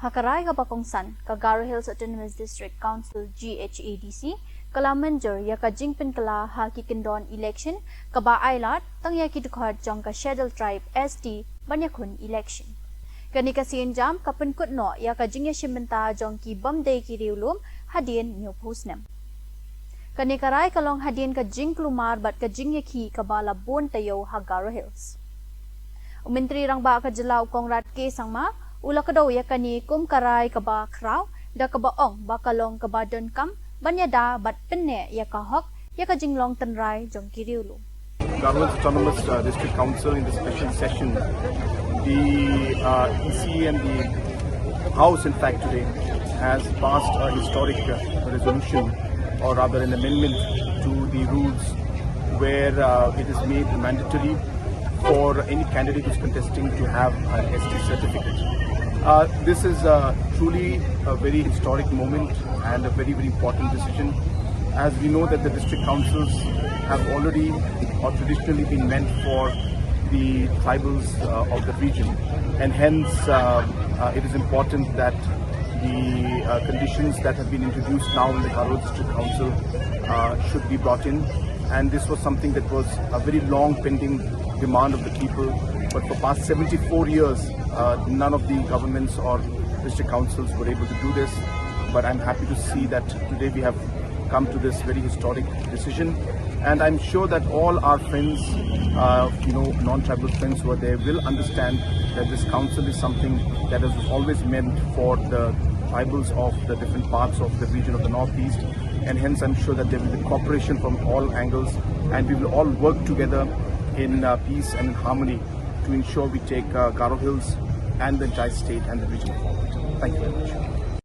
Hakarai ka Bakongsan, ka Garo Hills Autonomous District Council GHADC, Kalamanjur ya ka Jingpin Kala ha Kikindon election, ka ba Ailat, tang ya kitukhat jong ka Schedule Tribe ST, Banyakun election. Kani ka Jam, ka Penkutno ya ka Jingya Shimbenta jong ki Bamday Kiriulum, Hadien New Postnam. Kani karai kalong hadien ka Jing Klumar bat ka Jingya ki ka bala bon tayo ha Garo Hills. Umintri rang ba ka Jalaw Kongrat ke sangma, ula ka daw ya kani kum karai ka ba kraw, da ka ba ong bakalong ka ba don kam, banyada bat penne ya ka hok, ya ka jinglong tanrai jong kiriulu. Garo Hills Autonomous District Council in the special session, the EC and the House in fact today has passed a historic resolution or rather an amendment to the rules where it is made mandatory for any candidate who is contesting to have an ST certificate. This is truly a very historic moment and a very, very important decision, as we know that the district councils have already or traditionally been meant for the tribals of the region, and hence it is important that the conditions that have been introduced now in the Garo District Council should be brought in, and this was something that was a very long pending demand of the people, but for past 74 years none of the governments or district councils were able to do this. But I'm happy to see that today we have come to this very historic decision, and I'm sure that all our friends, non-tribal friends who are there will understand that this council is something that is always meant for the tribals of the different parts of the region of the Northeast, and hence I'm sure that there will be cooperation from all angles, and we will all work together in peace and in harmony to ensure we take Garo Hills and the entire state and the region forward. Thank you very much.